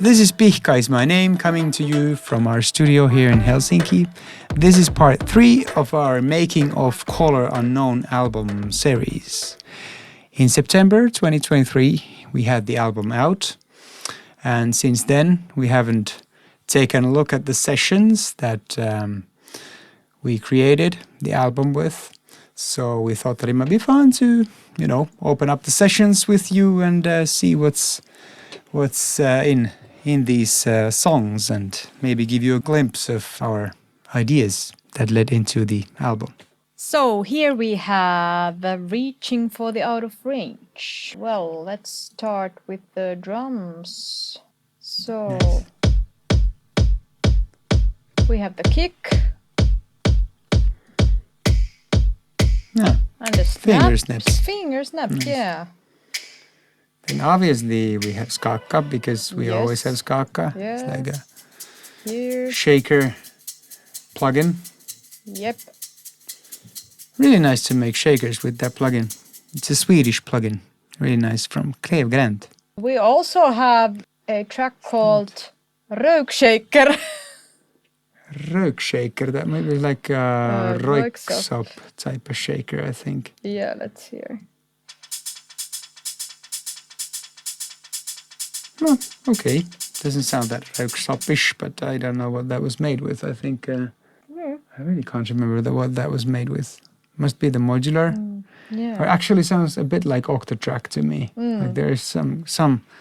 This is Pihka is my name, coming to you from our studio here in Helsinki. This is part 3 of our Making of Color Unknown album series. In September 2023, we had the album out, and since then we haven't taken a look at the sessions that we created the album with. So we thought that it might be fun to, open up the sessions with you and see what's in these songs, and maybe give you a glimpse of our ideas that led into the album. So here we have Reaching for the Out of Range. Well, let's start with the drums. So we have the kick. Yeah. And the Finger snaps. snaps. Finger snaps, Nice. yeah. Then obviously we have skaka, because we always have skaka. Yes. It's like a Here. shaker plugin. Yep. Really nice to make shakers with that plugin. It's a Swedish plugin. Really nice, from Klevgrant. We also have a track called Rökshaker. Rökshaker, that maybe like a Röyksopp. Röyksopp type of shaker, I think. Yeah, let's hear. Oh, okay. Doesn't sound that Röyksopp-ish, but I don't know what that was made with. I think I really can't remember what that was made with. Must be the modular. Yeah. Or actually sounds a bit like Octatrack to me. Like there is some.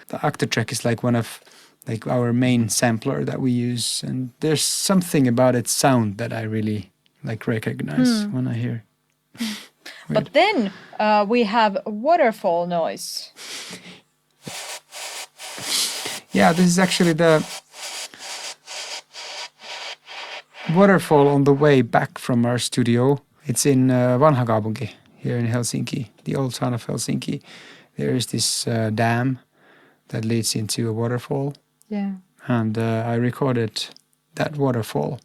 The Octatrack is like one of our main sampler that we use, and there's something about its sound that I really recognize when I hear. But then we have waterfall noise. Yeah, this is actually the waterfall on the way back from our studio. It's in Vanhakaupunki, here in Helsinki, the old town of Helsinki. There is this dam that leads into a waterfall. Yeah. And I recorded that waterfall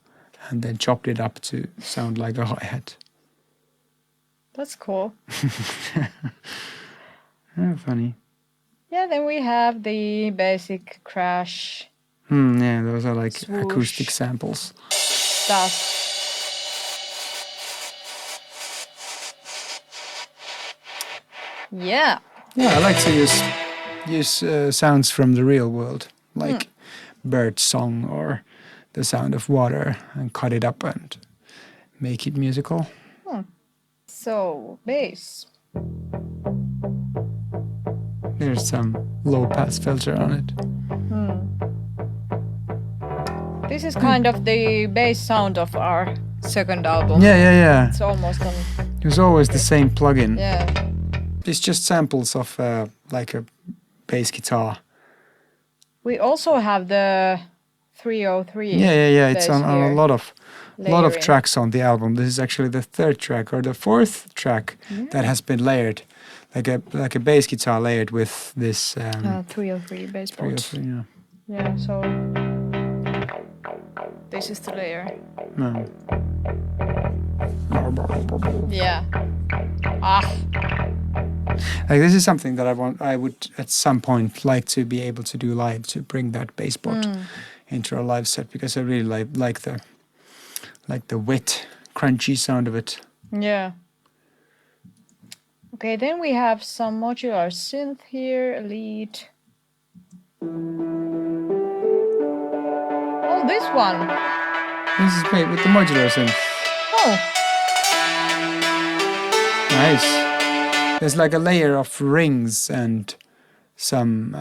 and then chopped it up to sound like a hi-hat. That's cool. Funny. Yeah, then we have the basic crash Yeah, those are like swoosh acoustic samples. stuff. Yeah. Yeah, I like to use sounds from the real world, like bird song or the sound of water, and cut it up and make it musical. So, bass. There's some low pass filter on it. This is kind of the bass sound of our second album. Yeah. It's almost on. It was always the same plugin. Yeah. It's just samples of like a bass guitar. We also have the 303. Yeah. It's bass on a here. lot of Layering. tracks on the album. This is actually the third track or the fourth track that has been layered, like a bass guitar layered with this 303 bass board. 303. Yeah. Yeah, so this is the layer. No. Yeah. Like this is something that I would at some point like to be able to do live, to bring that bass board into a live set, because I really like the wet, crunchy sound of it. Yeah. Okay, then we have some modular synth here, a lead. Oh, this one. This is great with the modular synth. Oh, Nice. There's like a layer of rings and some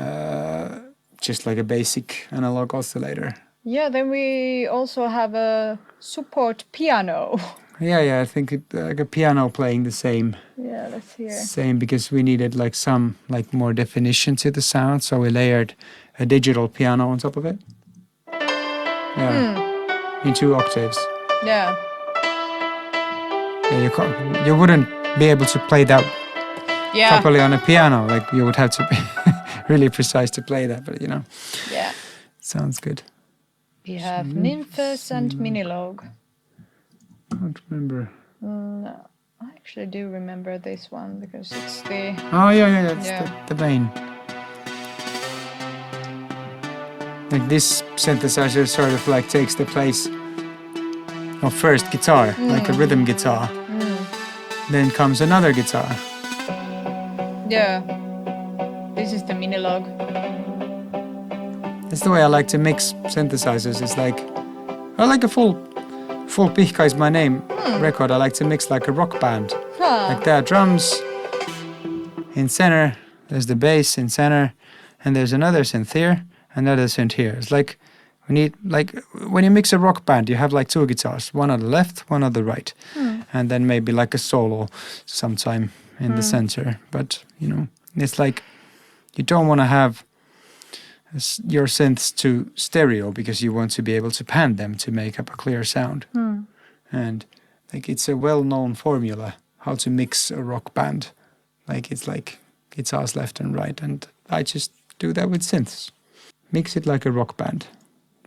just like a basic analog oscillator. yeah, then we also have a support piano. Yeah, I think like a piano playing the same, Yeah, let's hear. because we needed like some more definition to the sound, so we layered a digital piano on top of it. Yeah, in 2 octaves. Yeah. Yeah, you wouldn't be able to play that properly on a piano. Like you would have to be really precise to play that, but Yeah. sounds good. We have Nymphos and Minilog. I don't remember. No, I actually do remember this one because it's the... Oh, yeah, that's Yeah. the main. Like this synthesizer sort of like takes the place of first guitar, like a rhythm guitar. Then comes another guitar. Yeah. This is the Minilog. That's the way I like to mix synthesizers. It's like I like a full Pihka is my name record. I like to mix like a rock band. Like there are drums in center, there's the bass in center, and there's another synth here, another synth here. It's like we need, like when you mix a rock band, you have like two guitars, one on the left, one on the right, and then maybe like a solo sometime in the center. But you know, it's like you don't want to have your synths to stereo because you want to be able to pan them to make up a clear sound. And like it's a well-known formula how to mix a rock band. Like it's like guitars left and right, and I just do that with synths. Mix it like a rock band.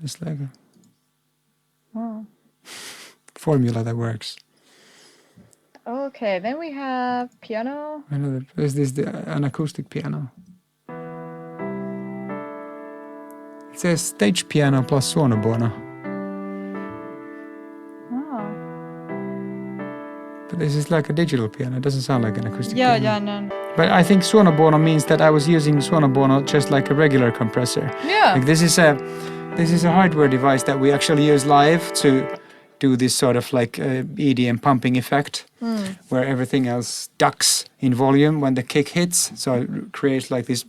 Just like a formula that works. Okay, then we have piano. Another, is this an acoustic piano? It says stage piano plus suonobuono. But this is like a digital piano. It doesn't sound like an acoustic piano. Yeah, no. But I think suonobuono means that I was using suonobuono just like a regular compressor. Yeah. Like this is a hardware device that we actually use live to do this sort of like EDM pumping effect, where everything else ducks in volume when the kick hits. So it creates like this.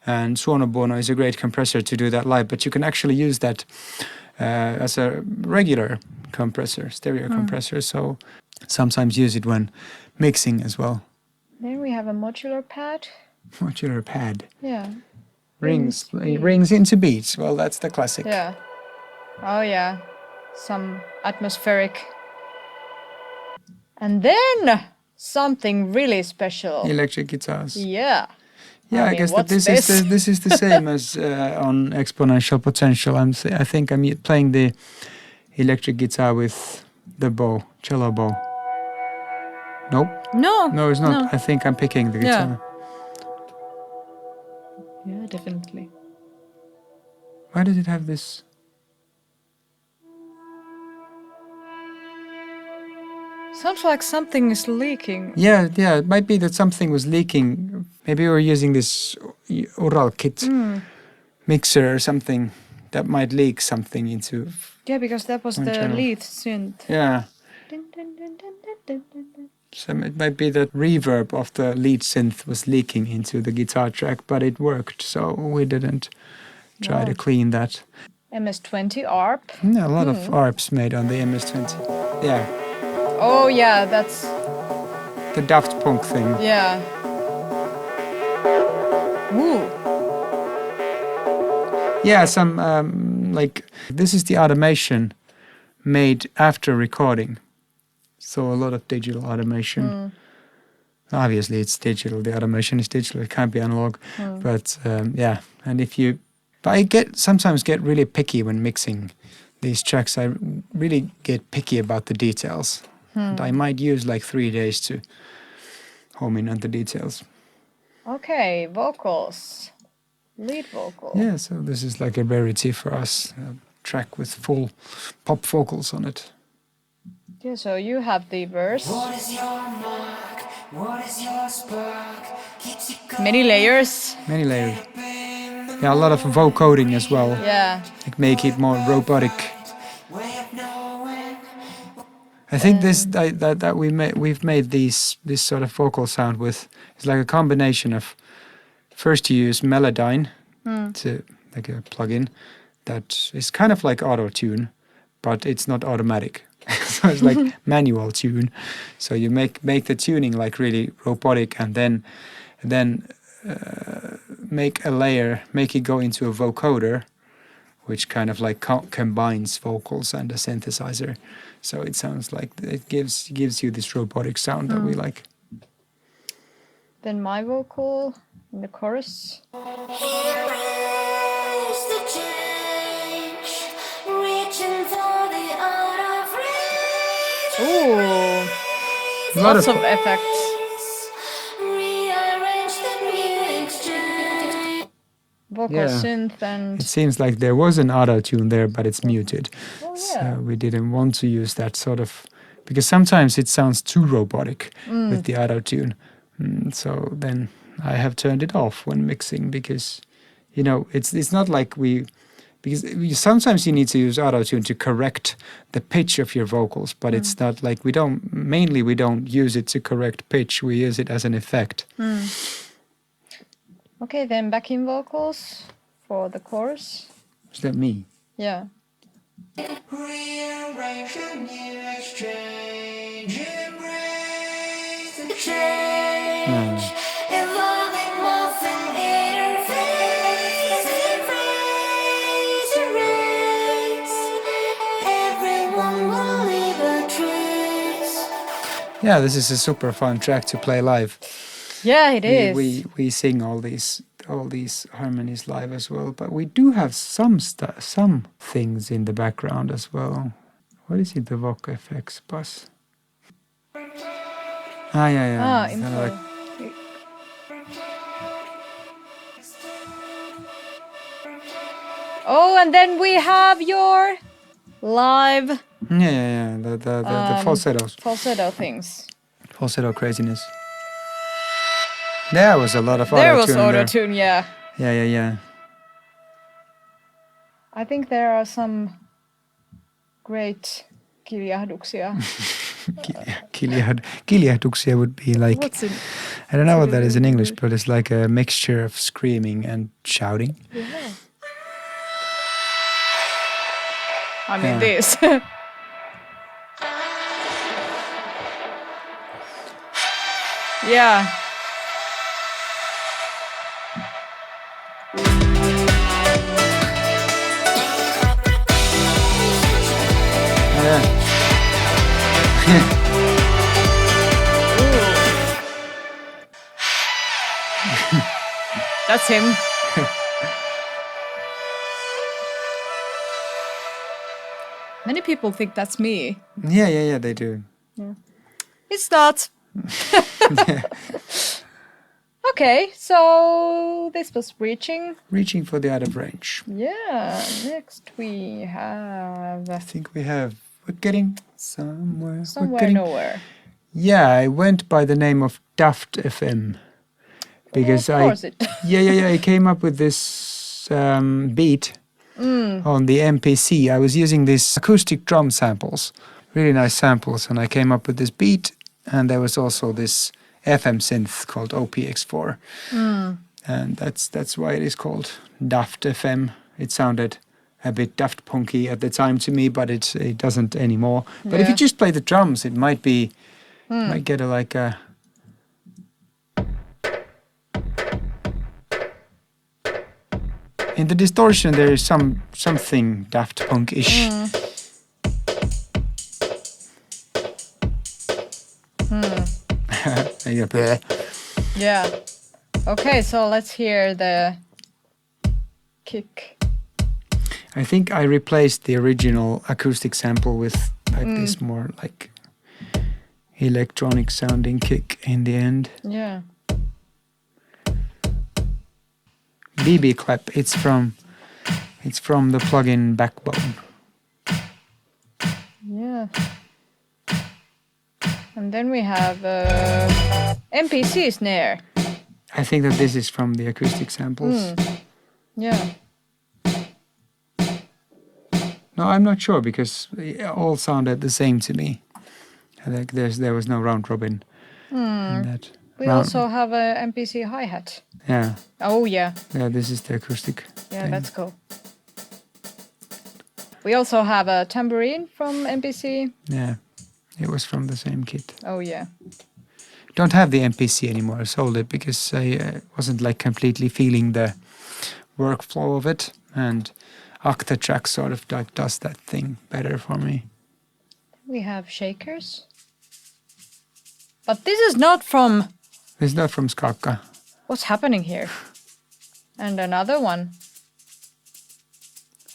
And suonobuono is a great compressor to do that live, but you can actually use that as a regular compressor, stereo compressor. So sometimes use it when mixing as well. Then we have a modular pad. Modular pad. Yeah. Rings into beats. Well, that's the classic. Yeah. Oh yeah. Some atmospheric. And then something really special. Electric guitars. Yeah. Yeah, I guess that this is the same as on Exponential Potential. I think I'm playing the electric guitar with the bow, cello bow. Nope. No, it's not. No. I think I'm picking the guitar. Yeah, definitely. Why does it have this? Sounds like something is leaking. Yeah. It might be that something was leaking. Maybe we're using this Ural kit mixer or something that might leak something into. Yeah, because that was the channel. lead synth. Yeah. So it might be that reverb of the lead synth was leaking into the guitar track, but it worked, so we didn't try to clean that. MS-20 ARP. Yeah, a lot of ARPs made on the MS-20. Yeah. Oh yeah, that's... The Daft Punk thing. Yeah. Ooh. Yeah, some, like, this is the automation made after recording. So a lot of digital automation. Obviously it's digital, the automation is digital, it can't be analog. But yeah, and I sometimes get really picky when mixing these tracks. I really get picky about the details. And I might use like 3 days to home in on the details. Okay, vocals. Lead vocal. Yeah, so this is like a rarity for us, a track with full pop vocals on it. Yeah, so you have the verse. What is your mark? What is your spark? Many layers. Many layers. Yeah, a lot of vocoding as well. Yeah. Like make it more robotic. I think we've made this sort of vocal sound with, it's like a combination of, first you use Melodyne to like a plugin that is kind of like auto tune, but it's not automatic. So it's like manual tune. So you make the tuning like really robotic, and then make a layer, make it go into a vocoder, which kind of like combines vocals and a synthesizer. So it sounds like it gives you this robotic sound that we like. Then my vocal in the chorus. Here is the change, reaching for the out of reach. Ooh. Lots of effects. Rearrange the new exchange. vocal Yeah. synth and... It seems like there was an auto-tune there, but it's muted. Oh, yeah. So we didn't want to use that sort of... Because sometimes it sounds too robotic with the auto-tune. So then I have turned it off when mixing because, you know, it's not like we... Because sometimes you need to use auto-tune to correct the pitch of your vocals, but it's not like we don't use it to correct pitch, we use it as an effect. Okay, then backing vocals for the chorus. Is that me? Yeah. Rearrange a new exchange, embrace the change, evolving morphing interface, erase, erase, everyone will leave a trace. Yeah, this is a super fun track to play live. Yeah, it is. We sing all these harmonies live as well, but we do have some things in the background as well. What is it? The Voc FX bus. Yeah. It's kinda info. Oh, and then we have your live yeah. The falsettos, falsetto things. falsetto craziness. There was a lot of There was auto-tune there. auto-tune, yeah. Yeah. I think there are some great kiljahduksia. Kiljahduksia would be like, What's it? I don't know what that is in English, but it's like a mixture of screaming and shouting. Yeah. I mean this. Yeah. That's him. Many people think that's me. Yeah, they do. It's not. Okay, so this was reaching. Reaching for the out of range. Yeah, next we have I think we're getting somewhere. We're Somewhere getting- Nowhere. Yeah, I went by the name of Daft FM because Of course it. yeah, I came up with this beat on the MPC. I was using these acoustic drum samples, really nice samples, and I came up with this beat. And there was also this FM synth called OPX4, and that's why it is called Daft FM. It sounded a bit Daft Punky at the time to me, but it doesn't anymore. But if you Yeah. just play the drums, it might be might get like a. In the distortion, there is something Daft Punk-ish. Yeah. Yeah. Okay, so let's hear the kick. I think I replaced the original acoustic sample with like this more like electronic sounding kick in the end. Yeah. BB clap. It's from the plugin Backbone. Yeah. And then we have MPC snare. I think that this is from the acoustic samples. Yeah. No, I'm not sure because they all sounded the same to me. I think there was no round robin in that. We Round- also have a MPC hi-hat. Yeah, Oh yeah. this is the acoustic. Yeah, thing. let's go. We also have a tambourine from MPC. Yeah, it was from the same kit. Oh yeah. Don't have the MPC anymore. I sold it because I wasn't like completely feeling the workflow of it, and Octatrack sort of like does that thing better for me. We have shakers. But this is not from... It's not from Skakka. What's happening here? And another one.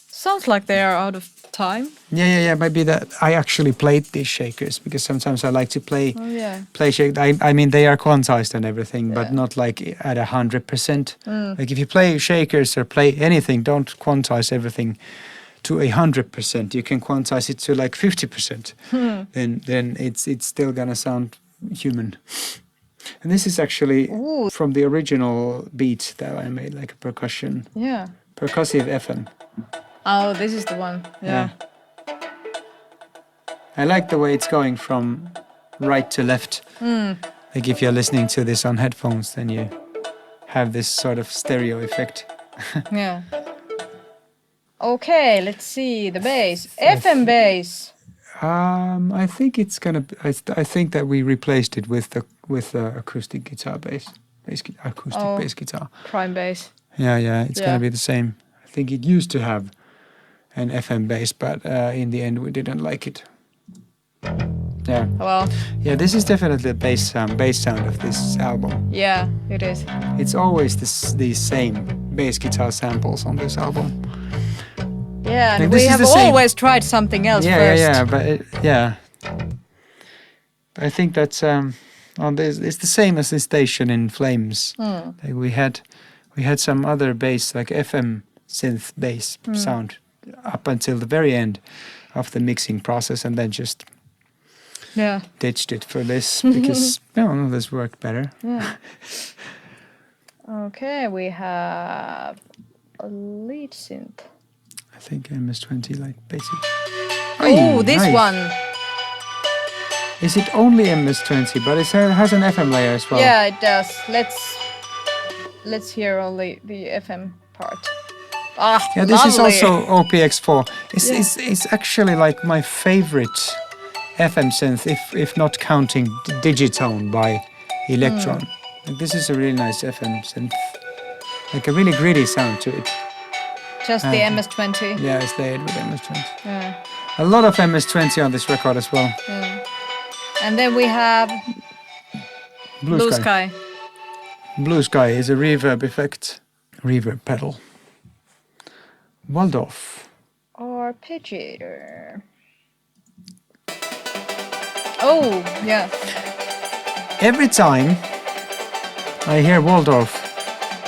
Sounds like they are out of time. Yeah. Maybe that I actually played these shakers because sometimes I like to play Oh yeah. shake. I mean, they are quantized and everything, but Yeah. not like at 100%. Like if you play shakers or play anything, don't quantize everything to 100%. You can quantize it to like 50%. Then it's still gonna sound human. And this is actually Ooh. from the original beat that I made, like a percussive FM. Oh, this is the one. Yeah. I like the way it's going from right to left. Like if you're listening to this on headphones, then you have this sort of stereo effect. Yeah. Okay, let's see the bass. FM bass. I think it's gonna. I think that we replaced it with the acoustic guitar acoustic Oh. bass guitar. Prime bass. Yeah. It's Yeah. gonna be the same. I think it used to have an FM bass, but in the end we didn't like it. Yeah. Well, Yeah, this is definitely the bass sound of this album. yeah, it is. It's always these same bass guitar samples on this album. Yeah, and Like, we this is have the same- always tried something else Yeah, first. yeah, but I think that's on this. It's the same as this Station in Flames. Like we had some other bass, like FM synth bass sound, up until the very end of the mixing process, and then just Yeah. ditched it for this because no, this worked better. Yeah. Okay, we have a lead synth. I think MS-20 like basic. Oh, this nice. one. Is it only MS-20, but it has an FM layer as well? Yeah, it does. Let's hear only the FM part. Ah, Yeah, this is lovely. also OPX4. Yeah. It's actually like my favorite FM synth, if not counting Digitone by Electron. Like, this is a really nice FM synth. Like a really gritty sound to it. Just the MS-20. Yeah, it's layered with MS-20. Yeah. A lot of MS-20 on this record as well. And then we have Blue Sky. Blue Sky is a reverb effect. Reverb pedal. Waldorf. Arpeggiator. Oh, yeah. Every time I hear Waldorf,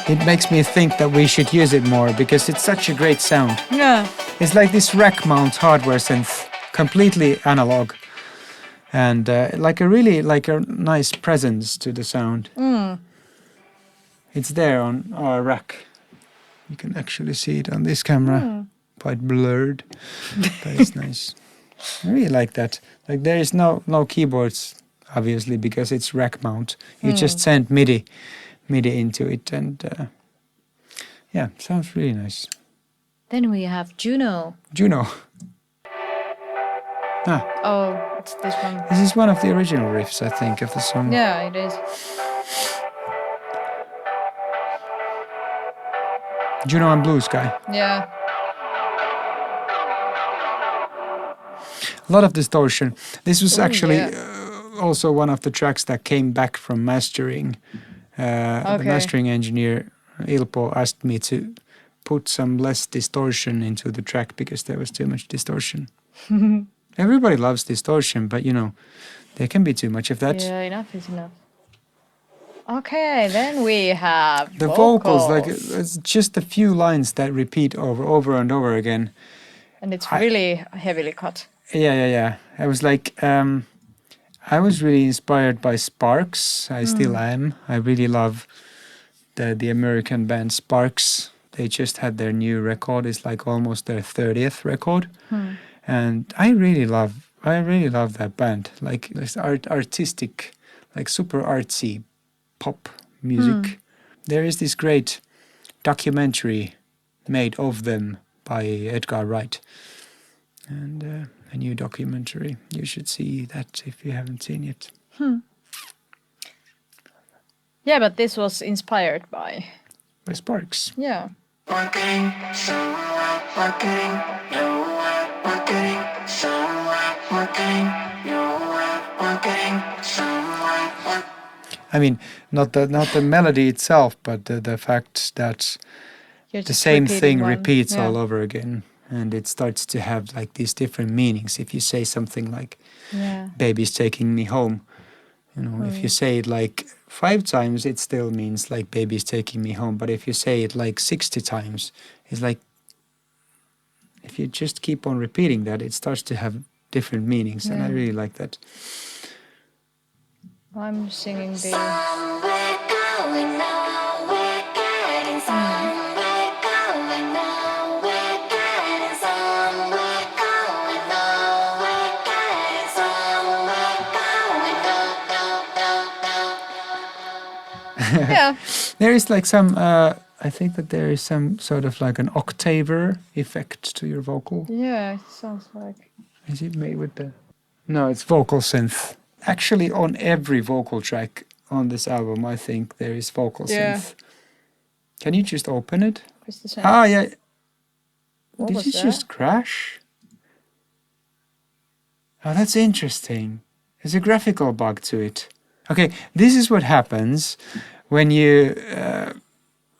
it makes me think that we should use it more because it's such a great sound. Yeah. It's like this rack mount hardware synth, completely analog, and like a nice presence to the sound. It's there on our rack. You can actually see it on this camera, quite blurred, but it's nice. I really like that. Like there is no keyboards, obviously, because it's rack mount. You just send MIDI into it, and yeah, sounds really nice. Then we have Juno. Juno. Oh, it's this one. This is one of the original riffs, I think, of the song. Yeah, it is. Juno and Blue Sky. Yeah. A lot of distortion. This was actually yeah. Also one of the tracks that came back from mastering. The mastering engineer, Ilpo, asked me to put some less distortion into the track because there was too much distortion. Everybody loves distortion, but you know, there can be too much of that. Yeah, enough is enough. Okay, then we have The vocals, like it's just a few lines that repeat over and over again. And it's really heavily cut. Yeah. I was like, I was really inspired by Sparks. I still am. I really love the American band Sparks. They just had their new record. It's like almost their 30th record, and I really love that band. Like it's artistic, like super artsy pop music. There is this great documentary made of them by Edgar Wright, and a new documentary. You should see that if you haven't seen it. Yeah, but this was inspired by. By Sparks. Yeah. Marketing, somewhere, marketing, nowhere, marketing, somewhere, marketing, nowhere, marketing, somewhere. I mean, not the melody itself, but the fact that You're the just same repeating thing one. repeats Yeah. all over again. and it starts to have like these different meanings. If you say something like Yeah. "baby's taking me home," you know, if you say it like 5 times, it still means like "baby's taking me home." But if you say it like 60 times, it's like if you just keep on repeating that, it starts to have different meanings, and I Yeah. really like that. I'm singing the. Somewhere going nowhere, getting somewhere going nowhere, getting somewhere going nowhere, getting somewhere going no. Yeah. There is like some, I think that there is some sort of like an octaver effect to your vocal. Yeah, it sounds like. Is it made with the? No, it's vocal synth. Actually, on every vocal track on this album, I think there is vocal Yeah. synth. Can you just open it? It's the same. Ah, yeah. What Did was it that? just crash? Oh, that's interesting. There's a graphical bug to it. Okay, this is what happens when you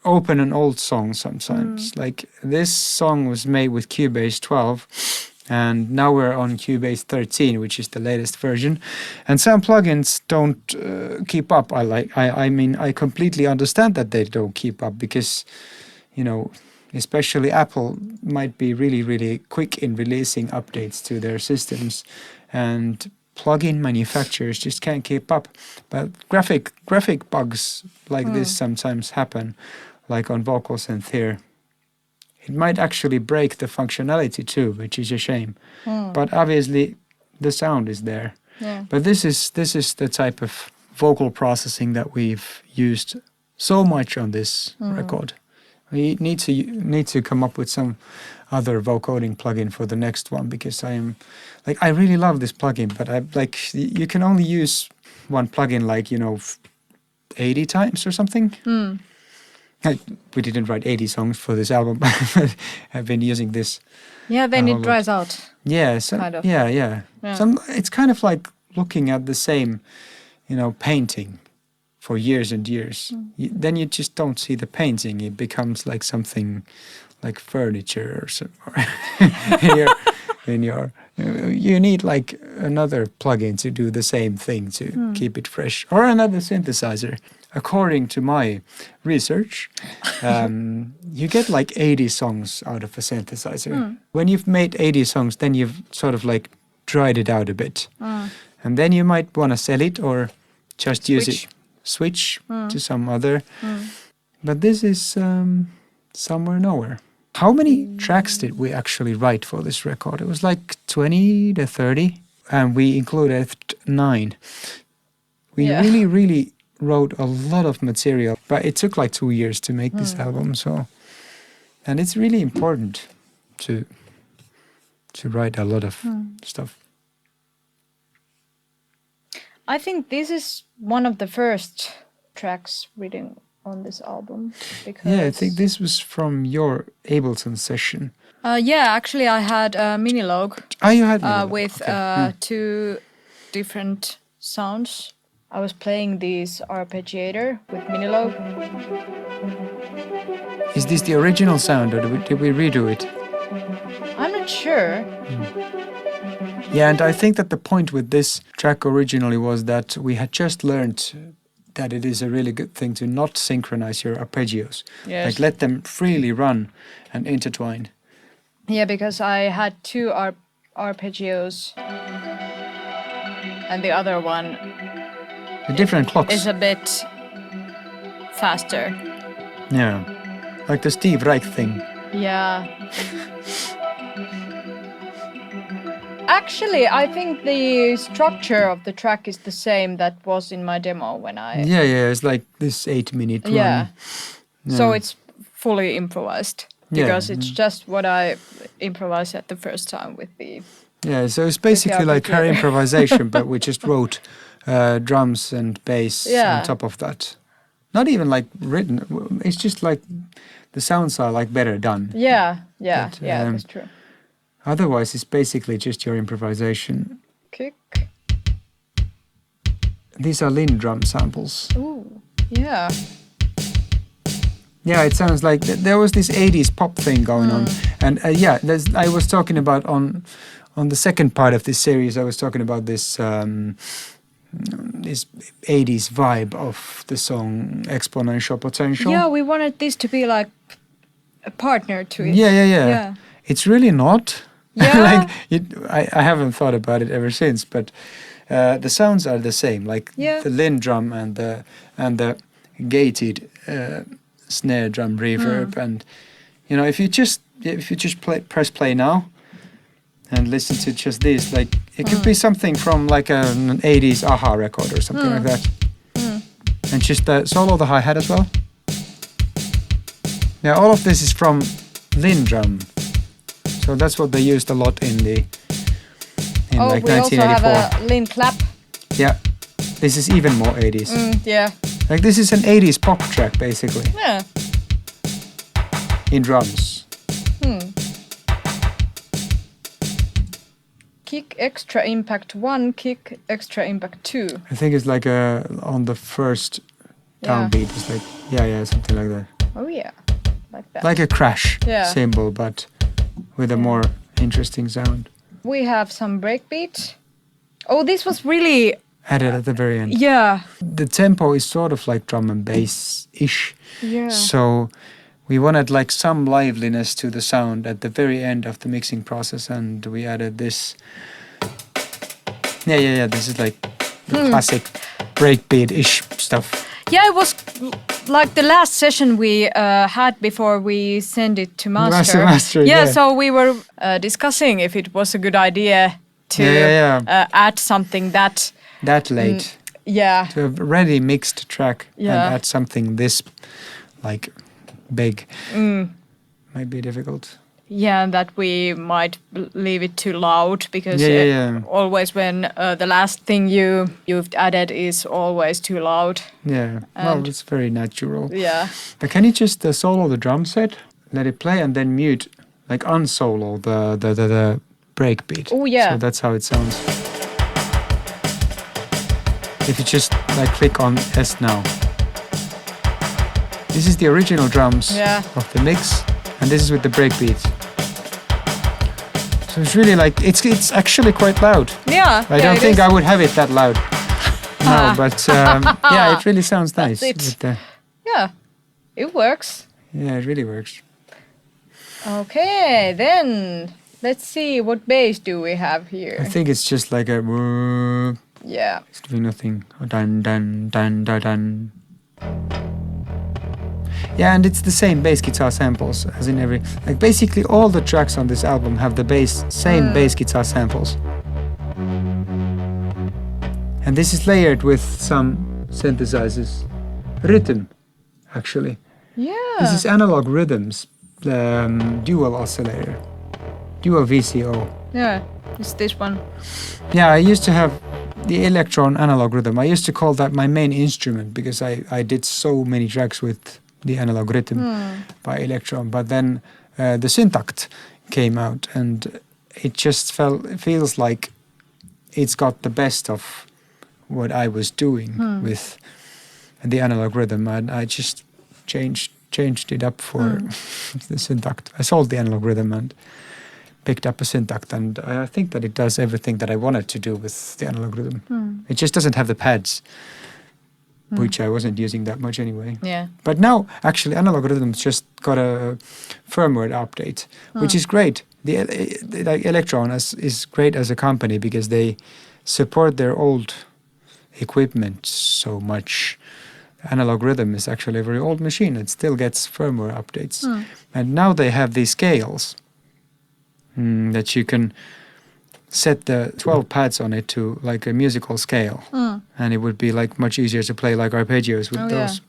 open an old song sometimes. Like this song was made with Cubase 12, and now we're on Cubase 13, which is the latest version. And some plugins don't keep up. I mean, I completely understand that they don't keep up because, you know, especially Apple might be really, really quick in releasing updates to their systems, and plugin manufacturers just can't keep up. But graphic bugs like this sometimes happen, like on vocal synth here. It might actually break the functionality too, which is a shame. But obviously, the sound is there. Yeah. But this is the type of vocal processing that we've used so much on this record. We need to come up with some other vocoding plugin for the next one, because I really love this plugin, but you can only use one plugin 80 times or something. We didn't write 80 songs for this album, but I've been using this. Yeah, then a it whole dries out. Yeah, Kind of. yeah. Yeah. It's kind of like looking at the same, painting for years and years. Then you just don't see the painting. It becomes like something like furniture or something. You need like another plugin to do the same thing to keep it fresh, or another synthesizer. According to my research, you get like 80 songs out of a synthesizer. When you've made 80 songs, then you've sort of like dried it out a bit. And then you might want to sell it or just use it, switch to some other. But this is somewhere nowhere. How many tracks did we actually write for this record? It was like 20 to 30, and we included 9. We really, really wrote a lot of material, but it took like 2 years to make this album. And it's really important to write a lot of stuff. I think this is one of the first tracks written on this album. Because Yeah, I think this was from your Ableton session. yeah, actually I had a Minilogue Oh, you had Minilogue. with Okay. 2 different sounds. I was playing this arpeggiator with Minilogue. Is this the original sound, or did we redo it? I'm not sure. Yeah, and I think that the point with this track originally was that we had just learned that it is a really good thing to not synchronize your arpeggios. Yes. Like let them freely run and intertwine. Yeah, because I had 2 arpeggios and the other one The different clocks. is a bit faster. Yeah. Like the Steve Reich thing. Yeah. Actually, I think the structure of the track is the same that was in my demo when I... Yeah, it's like this 8-minute run. Yeah. So Yeah. it's fully improvised. Yeah, Because it's just what I improvised at the first time with the... Yeah, so it's basically like her arpeggiator. improvisation, but we just wrote drums and bass Yeah. on top of that. Not even like written. It's just like the sounds are like better done. Yeah, But, that's true. Otherwise, it's basically just your improvisation. Kick. These are Linn drum samples. Ooh, yeah. Yeah, it sounds like there was this 80s pop thing going on. And I was talking about on the second part of this series, I was talking about this 80s vibe of the song Exponential Potential. Yeah, we wanted this to be like a partner to it. Yeah. It's really not. Yeah. I haven't thought about it ever since, but the sounds are the same, like the Linn drum and the gated snare drum reverb, and if you just press play now and listen to just this, like it could be something from like an 80s Aha record or something like that, and just solo the hi-hat as well. Yeah, all of this is from Linn drum, so that's what they used a lot in like we also 1984. have a Linn clap. Yeah, this is even more 80s. Yeah. Like this is an 80s pop track basically. Yeah. In drums. Kick extra impact 1, kick extra impact 2. I think it's like on the first downbeat. It's like something like that. Oh yeah, like that. Like a crash Yeah. cymbal, but with a more interesting sound. We have some breakbeat. Oh, this was really Added at the very end. yeah. The tempo is sort of like drum and bass-ish. Yeah. So we wanted like some liveliness to the sound at the very end of the mixing process, and we added this. Yeah. This is like the classic breakbeat-ish stuff. Yeah, it was like the last session we had before we sent it to master. Master, yeah, yeah. so we were discussing if it was a good idea to add something that late. yeah. To a ready mixed track and Yeah. add something this like big might be difficult. Yeah, and that we might leave it too loud because always when the last thing you've added is always too loud. Yeah, well, it's very natural. Yeah. But can you just solo the drum set, let it play, and then mute, like unsolo the breakbeat? Oh yeah. So that's how it sounds. If you just like click on S now. This is the original drums of the mix, and this is with the breakbeats. So it's really like it's actually quite loud. Yeah. I don't think I would have it that loud. No, but yeah, it really sounds nice. That's it. Yeah, it works. Yeah, it really works. Okay, then let's see what bass do we have here. I think it's just like a. Yeah. It's doing nothing. Dun dun dun dun dun. Yeah, and it's the same bass guitar samples as in every. Like basically all the tracks on this album have the same bass guitar samples. And this is layered with some synthesizers. Rhythm, actually. Yeah. This is Analog Rhythms, the dual oscillator. Dual VCO. Yeah, it's this one. Yeah, I used to have the Electron Analog Rhythm. I used to call that my main instrument because I did so many tracks with the Analog Rhythm by Electron. But then the Syntact came out, and it just feels like it's got the best of what I was doing with the Analog Rhythm, and I just changed it up for the Syntact. I sold the Analog Rhythm and picked up a Syntact, and I think that it does everything that I wanted to do with the Analog Rhythm. It just doesn't have the pads, which I wasn't using that much anyway. Yeah. But now, actually, Analog Rhythms just got a firmware update, which is great. The Electron is great as a company because they support their old equipment so much. Analog Rhythm is actually a very old machine. It still gets firmware updates. And now they have these scales that you can set the 12 pads on it to like a musical scale. And it would be like much easier to play like arpeggios with those.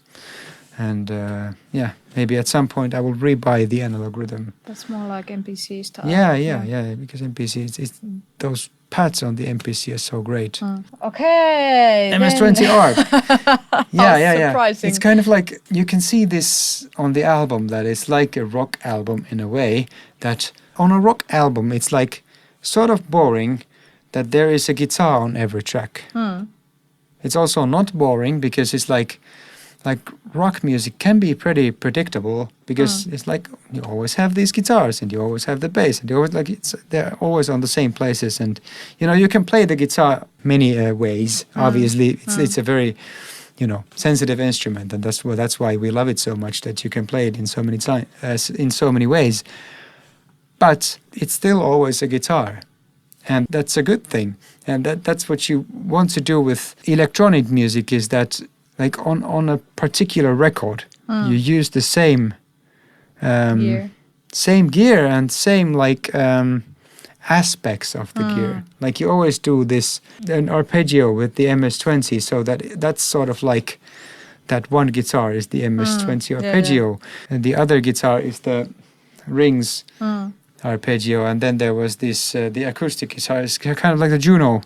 And yeah, maybe at some point I will rebuy the Analog Rhythm. That's more like MPC style. Yeah, because MPC, it's those pads on the MPC are so great. Okay. MS-20 ARP. Yeah. Surprising. It's kind of like, you can see this on the album, that it's like a rock album in a way, that on a rock album it's like sort of boring that there is a guitar on every track. It's also not boring because it's like like rock music can be pretty predictable because it's like you always have these guitars and you always have the bass and you always they're always on the same places, and you can play the guitar many ways. Obviously, it's a very sensitive instrument, and that's why we love it so much, that you can play it in so many ways. But it's still always a guitar, and that's a good thing. And that's what you want to do with electronic music, is that like on a particular record, you use the same gear and same aspects of the gear. Like you always do an arpeggio with the MS-20, so that's sort of like that one guitar is the MS-20 arpeggio, and the other guitar is the Rings arpeggio, and then there was this the acoustic guitar is kind of like the Juno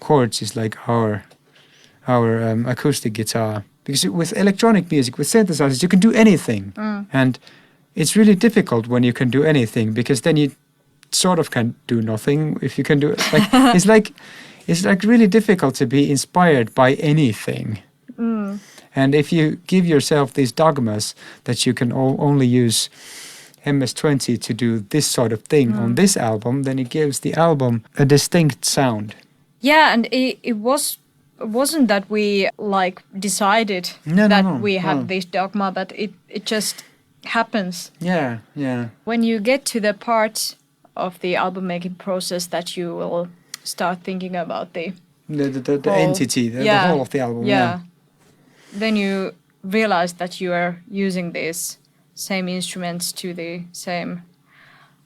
chords is like our acoustic guitar, because with electronic music, with synthesizers, you can do anything, and it's really difficult when you can do anything, because then you sort of can do nothing if you can do it. It's like really difficult to be inspired by anything. And if you give yourself these dogmas that you can only use MS-20 to do this sort of thing on this album, then it gives the album a distinct sound. Yeah, and it wasn't that we decided we had this dogma, but it just happens. Yeah. When you get to the part of the album making process that you will start thinking about the whole, entity, the whole of the album. Yeah. Then you realize that you are using these same instruments to the same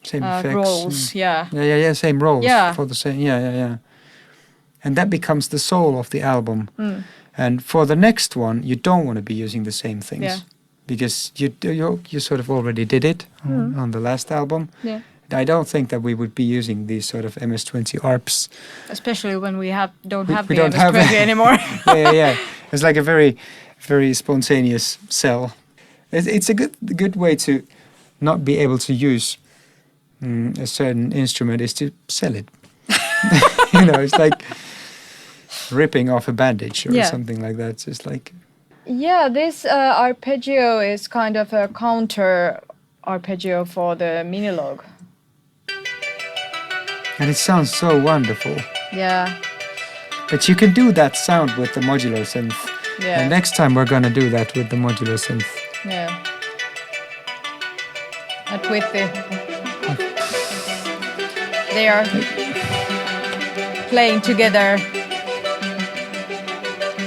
effects, roles. Same roles for the same. Yeah. And that becomes the soul of the album. And for the next one, you don't want to be using the same things, because you sort of already did it on the last album. Yeah. I don't think that we would be using these sort of MS-20 ARPs. Especially when we don't have the MS-20 anymore. yeah. It's like a very, very spontaneous cell. It's a good way to not be able to use a certain instrument is to sell it. It's like ripping off a bandage or something like that. It's just like... Yeah, this arpeggio is kind of a counter arpeggio for the Minilogue. And it sounds so wonderful. Yeah. But you can do that sound with the modular synth. Yeah. And next time we're going to do that with the modular synth. Yeah. But with they are playing together.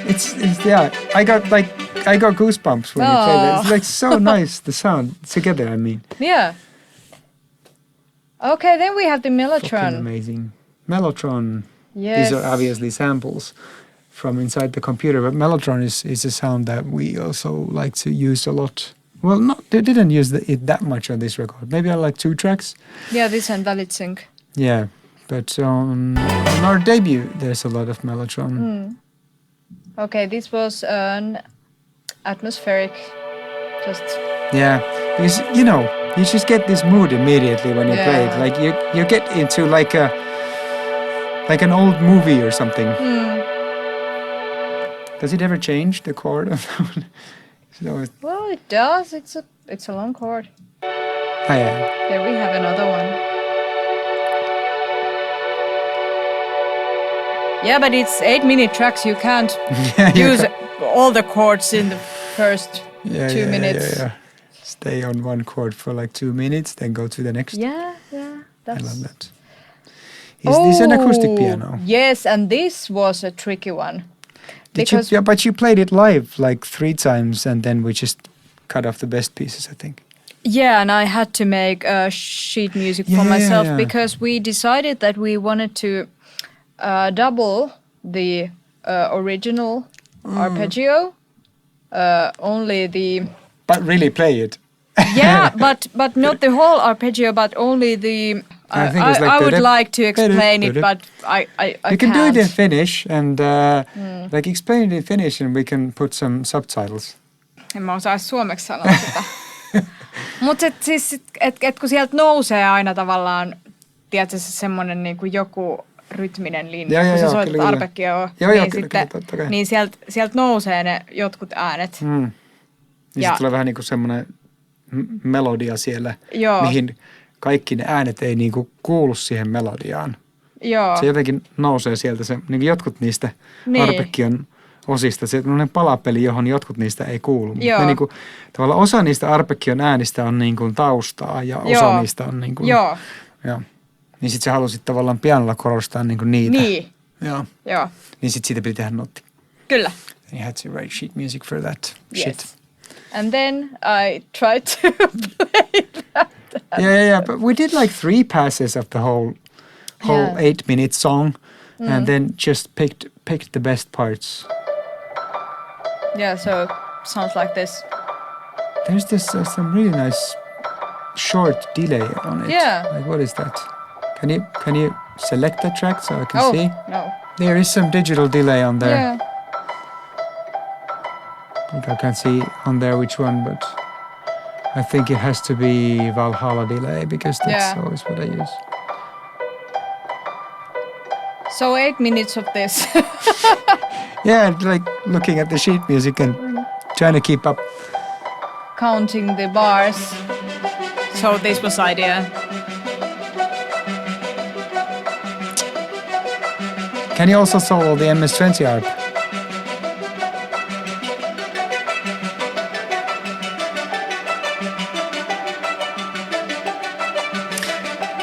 It's I got goosebumps when you play that. It's like so nice, the sound together, I mean. Yeah. Okay, then we have the Mellotron. Fucking amazing. Mellotron. Yes. These are obviously samples from inside the computer, but Mellotron is a sound that we also like to use a lot. Well, they didn't use it that much on this record. Maybe on like 2 tracks. Yeah, this and Valid Sync. Yeah, but on our debut, there's a lot of Mellotron. Okay, this was an atmospheric, just... Yeah, because, you just get this mood immediately when you play it. Like, you get into like an old movie or something. Does it ever change, the chord? Well, it does. It's a long chord. Oh, yeah. There we have another one. Yeah, but it's 8-minute tracks. You can't use all the chords in the first 2 minutes. Yeah. Stay on one chord for like 2 minutes, then go to the next. Yeah. I love that. Is this an acoustic piano? Yes, and this was a tricky one. But you played it live like 3 times, and then we just cut off the best pieces, I think. Yeah, and I had to make sheet music for myself because we decided that we wanted to double the original arpeggio, only the... But really play it. Yeah, but not the whole arpeggio, but only the... I would like to explain it, but I You can do it in Finnish and explain it in Finnish, and we can put some subtitles. En mä osaa suomeksi sanoa sitä. Mutta siis, kun sieltä nousee aina tavallaan, tiedätkö, se semmoinen niin kuin joku rytminen linja, Joo, kun sä joo, soitat kyllä. arpeggioa, Joo, niin, kyllä, sitten, totta kai. niin sieltä nousee ne jotkut äänet. Niin sitten tulee vähän niin kuin semmoinen melodia siellä, Joo. mihin kaikki ne äänet ei niin kuin kuulu siihen melodiaan. Joo. Se jotenkin nousee sieltä, se, niin kuin jotkut niistä arpeggion osista, se on palapeli, johon jotkut niistä ei kuulu. Joo. Ne niin kuin, tavallaan osa niistä arpeggion äänistä on niin kuin taustaa ja osa niistä on niin kuin, Joo. Joo. Niin sitten sä halusit tavallaan pianolla korostaa niin kuin niitä. Niin. Joo. Joo. Niin sitten siitä piti tehdä notti. Kyllä. And you had to write sheet music for that shit. Yes. And then I tried to play that. Yeah. But we did like 3 passes of the whole 8-minute song, and then just picked the best parts. Yeah, so sounds like this. There's this some really nice short delay on it. Yeah. Like what is that? Can you select that track so I can see? No. There is some digital delay on there. Yeah. Like I can't see on there which one, but I think it has to be Valhalla delay because that's always what I use. So 8 minutes of this. Yeah, like looking at the sheet music and trying to keep up. Counting the bars. So this was idea. Can you also solo the MS-20 harp?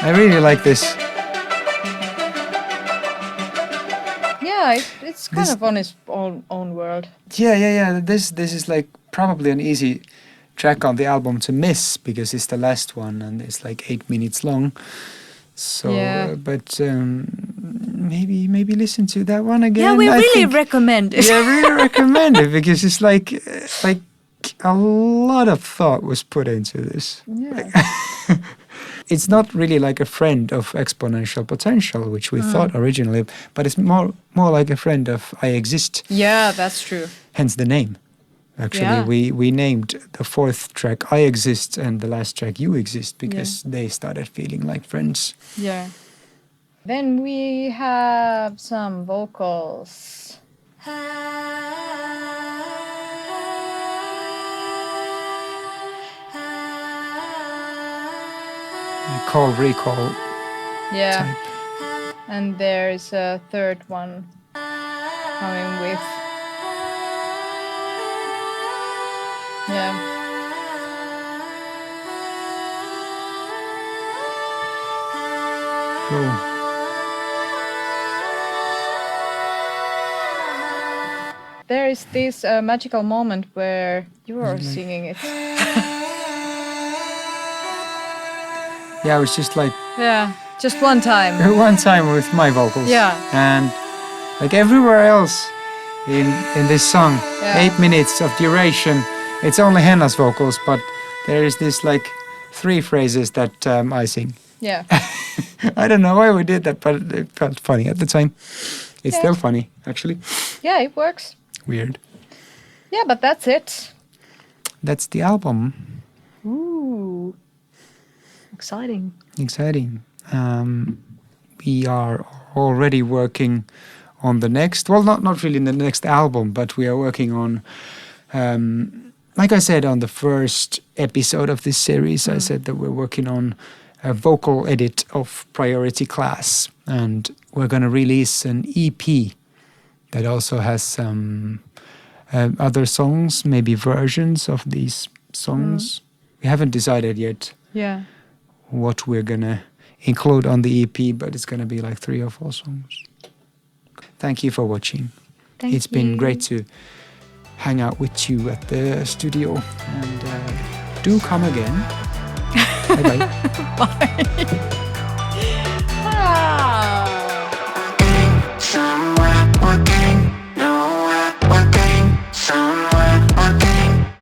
I really like this. Yeah, it's kind of on its own world. Yeah. This is like probably an easy track on the album to miss because it's the last one and it's like 8 minutes long. So, but maybe listen to that one again. Yeah, we I really think- recommend it. Yeah, I really recommend it because it's like a lot of thought was put into this. Yeah. It's not really like a friend of exponential potential, which we thought originally, but it's more like a friend of I Exist. Yeah, that's true. Hence the name. Actually, we named the 4th track I Exist and the last track You Exist because they started feeling like friends. Yeah. Then we have some vocals. Call recall. Yeah. Type. And there's a third one coming with. Yeah. Cool. There is this magical moment where you are singing it. Yeah, it was just like Yeah, just one time. one time with my vocals. Yeah. And like everywhere else in this song, 8 minutes of duration, it's only Henna's vocals, but there is this like 3 phrases that I sing. Yeah. I don't know why we did that, but it felt funny at the time. It's still funny, actually. Yeah, it works. Weird. Yeah, but that's it. That's the album. Ooh. Exciting. Exciting. We are already working on the next, well, not really in the next album, but we are working on, like I said on the first episode of this series, I said that we're working on a vocal edit of Priority Class, and we're going to release an EP that also has some other songs, maybe versions of these songs. We haven't decided yet Yeah. what we're going to include on the EP, but it's going to be like 3 or 4 songs. Thank you for watching. It's been great to hang out with you at the studio, and do come again. Bye-bye. Bye.